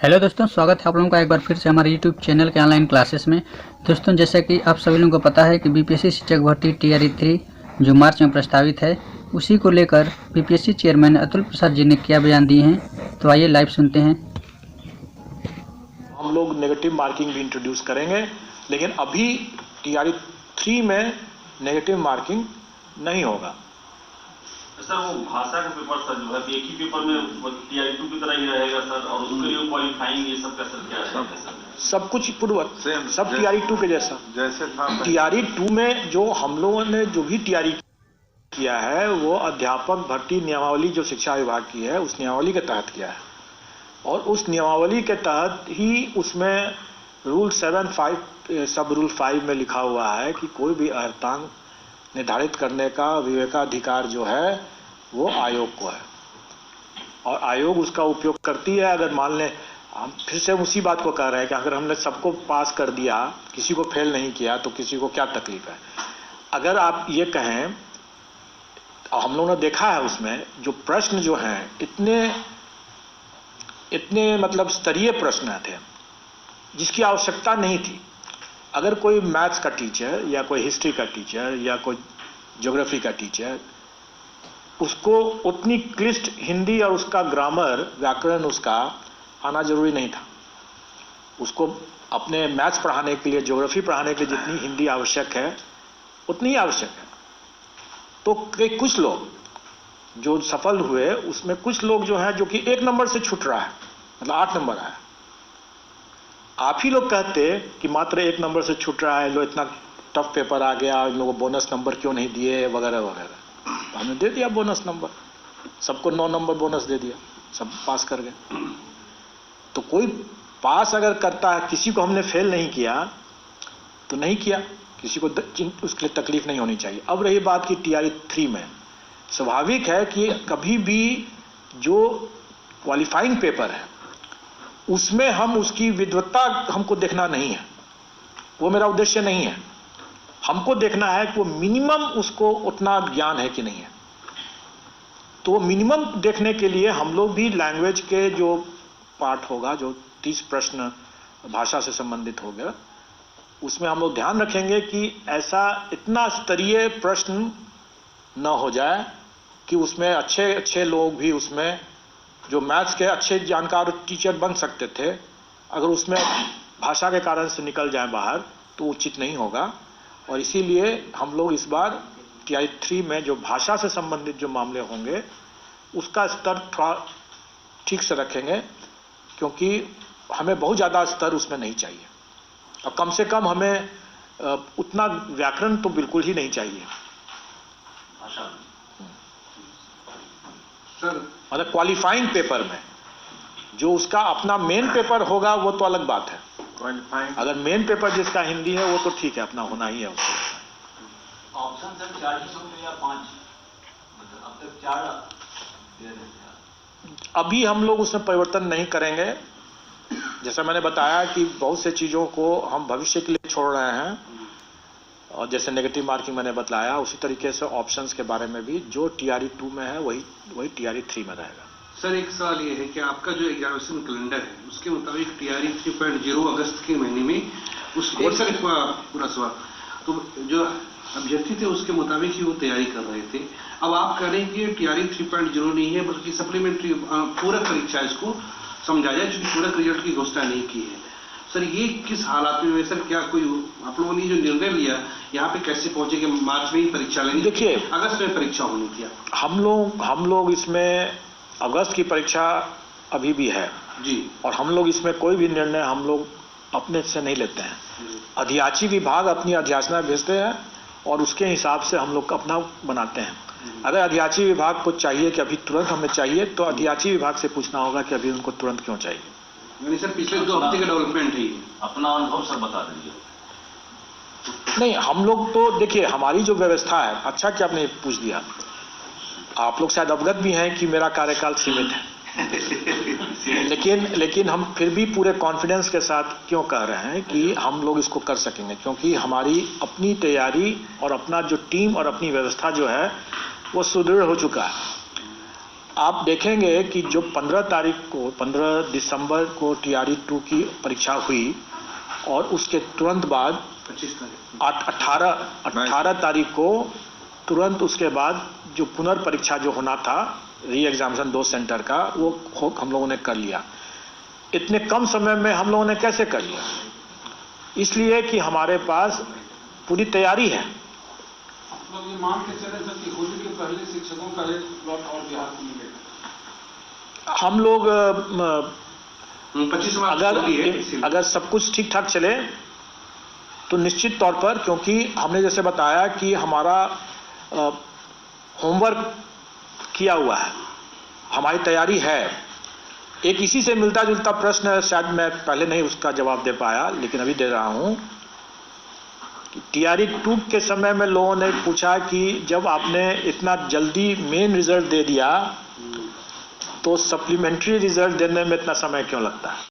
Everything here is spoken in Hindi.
हेलो दोस्तों, स्वागत है आप लोगों का एक बार फिर से हमारे यूट्यूब चैनल के ऑनलाइन क्लासेस में। दोस्तों, जैसा कि आप सभी लोगों को पता है कि बीपीएससी शिक्षक भर्ती TRE 3 जो मार्च में प्रस्तावित है, उसी को लेकर बीपीएससी चेयरमैन अतुल प्रसाद जी ने क्या बयान दिए हैं, तो आइए लाइव सुनते हैं। हम लोग नेगेटिव मार्किंग भी इंट्रोड्यूस करेंगे, लेकिन अभी TRE 3 में नेगेटिव मार्किंग नहीं होगा। सर, वो भाषा का पेपर सर जो है एक ही पेपर में TRE 2 की तरह ही रहेगा सर, और उसके लिए क्वालिफाइंग ये सब का सर क्या रहेगा सर? सब कुछ पूर्वक सब TRE 2 के जैसा था। TRE 2 में जो हम लोगों ने जो भी TRE किया है वो अध्यापक भर्ती नियमावली जो शिक्षा विभाग की है उस नियमावली के तहत किया है, और उस नियमावली के तहत ही उसमें रूल 7(5) सब रूल 5 में लिखा हुआ है कि कोई भी अर्हतांक निर्धारित करने का विवेकाधिकार जो है वो आयोग को है, और आयोग उसका उपयोग करती है। अगर मान लें, हम फिर से उसी बात को कह रहे हैं कि अगर हमने सबको पास कर दिया, किसी को फेल नहीं किया, तो किसी को क्या तकलीफ है। अगर आप ये कहें, हम लोगों ने देखा है उसमें जो प्रश्न जो हैं इतने मतलब स्तरीय प्रश्न थे जिसकी आवश्यकता नहीं थी। अगर कोई मैथ्स का टीचर या कोई हिस्ट्री का टीचर या कोई ज्योग्राफी का टीचर, उसको उतनी क्लिष्ट हिंदी और उसका ग्रामर व्याकरण उसका आना जरूरी नहीं था। उसको अपने मैथ्स पढ़ाने के लिए, ज्योग्राफी पढ़ाने के लिए जितनी हिंदी आवश्यक है उतनी ही आवश्यक है। तो कुछ लोग जो सफल हुए उसमें कुछ लोग जो है जो कि 1 नंबर से छूट रहा है, मतलब 8 नंबर आया। आप ही लोग कहते कि मात्र 1 नंबर से छूट रहा है, लो इतना टफ पेपर आ गया, इन लोगों को बोनस नंबर क्यों नहीं दिए वगैरह वगैरह। तो हमने दे दिया बोनस नंबर, सबको 9 नंबर बोनस दे दिया, सब पास कर गए। तो कोई पास अगर करता है, किसी को हमने फेल नहीं किया तो नहीं किया, किसी को उसके लिए तकलीफ नहीं होनी चाहिए। अब रही बात की TRE 3 में, स्वाभाविक है कि कभी भी जो क्वालिफाइंग पेपर है उसमें हम उसकी विद्वत्ता हमको देखना नहीं है, वो मेरा उद्देश्य नहीं है। हमको देखना है कि वो मिनिमम उसको उतना ज्ञान है कि नहीं है। तो मिनिमम देखने के लिए हम लोग भी लैंग्वेज के जो पार्ट होगा, जो 30 प्रश्न भाषा से संबंधित हो गया, उसमें हम लोग ध्यान रखेंगे कि ऐसा इतना स्तरीय प्रश्न न हो जाए कि उसमें अच्छे लोग भी, उसमें जो मैथ्स के अच्छे जानकार टीचर बन सकते थे, अगर उसमें भाषा के कारण से निकल जाए बाहर तो उचित नहीं होगा। और इसीलिए हम लोग इस बार TRE 3 में जो भाषा से संबंधित जो मामले होंगे उसका स्तर थोड़ा ठीक से रखेंगे, क्योंकि हमें बहुत ज़्यादा स्तर उसमें नहीं चाहिए, और कम से कम हमें उतना व्याकरण तो बिल्कुल ही नहीं चाहिए। मतलब क्वालिफाइंग पेपर में जो उसका अपना मेन पेपर होगा वो तो अलग बात है। अगर मेन पेपर जिसका हिंदी है वो तो ठीक है, अपना होना ही है उसको। ऑप्शन सर 4 ही होंगे या 5? मतलब अब तक 4 अभी हम लोग उसमें परिवर्तन नहीं करेंगे। जैसा मैंने बताया कि बहुत से चीज़ों को हम भविष्य के लिए छोड़ रहे हैं, और जैसे नेगेटिव मार्किंग मैंने बताया, उसी तरीके से ऑप्शंस के बारे में भी जो TRE 2 में है वही TRE 3 में रहेगा। सर, एक सवाल ये है कि आपका जो एग्जामिनेशन कैलेंडर है उसके मुताबिक TRE 3.0 अगस्त के महीने में पूरा सवाल, तो जो अभ्यर्थी थे उसके मुताबिक ही वो तैयारी कर रहे थे। अब आप कह रहे हैं कि TRE 3.0 नहीं है, बल्कि सप्लीमेंट्री पूरक परीक्षा इसको समझा जाए, क्योंकि पूरक रिजल्ट की घोषणा नहीं की है। सर, ये किस हालात में सर, क्या कोई आप लोगों ने जो निर्णय लिया यहाँ पे कैसे पहुंचे कि मार्च में ही परीक्षा लेंगे? देखिए, अगस्त में परीक्षा होनी थी। हम लोग इसमें अगस्त की परीक्षा अभी भी है जी, और हम लोग इसमें कोई भी निर्णय हम लोग अपने से नहीं लेते हैं। अधियाची विभाग अपनी अधियाचना भेजते हैं और उसके हिसाब से हम लोग अपना बनाते हैं। अगर अधियाची विभाग को चाहिए कि अभी तुरंत हमें चाहिए, तो अधियाची विभाग से पूछना होगा कि अभी उनको तुरंत क्यों चाहिए। यानी सर पिछले 2 हफ्ते का डेवलपमेंट है। अपना अनुभव सर बता दीजिए। नहीं, हम लोग तो देखिए, हमारी जो व्यवस्था है, अच्छा कि आपने पूछ दिया, आप लोग शायद अवगत भी हैं कि मेरा कार्यकाल सीमित है लेकिन हम फिर भी पूरे कॉन्फिडेंस के साथ क्यों कह रहे हैं कि हम लोग इसको कर सकेंगे, क्योंकि हमारी अपनी तैयारी और अपना जो टीम और अपनी व्यवस्था जो है वो सुदृढ़ हो चुका है। आप देखेंगे कि जो 15 दिसंबर को TRE 2 की परीक्षा हुई और उसके तुरंत बाद 25 तारीख 18 तारीख को तुरंत उसके बाद जो पुनर्परीक्षा जो होना था री एग्जामिनेशन 2 सेंटर का वो हम लोगों ने कर लिया। इतने कम समय में हम लोगों ने कैसे कर लिया? इसलिए कि हमारे पास पूरी तैयारी है। मतलब ये मान के चले सर कि होली के पहले शिक्षकों का एक प्लॉट और बिहार को मिलेगा। हम लोग 25 मार्च अगर सब कुछ ठीक ठाक चले तो निश्चित तौर पर, क्योंकि हमने जैसे बताया कि हमारा होमवर्क किया हुआ है, हमारी तैयारी है। एक इसी से मिलता जुलता प्रश्न है, शायद मैं पहले नहीं उसका जवाब दे पाया लेकिन अभी दे रहा हूं कि TRE 2 के समय में लोगों ने पूछा कि जब आपने इतना जल्दी मेन रिजल्ट दे दिया तो सप्लीमेंट्री रिजल्ट देने में इतना समय क्यों लगता है।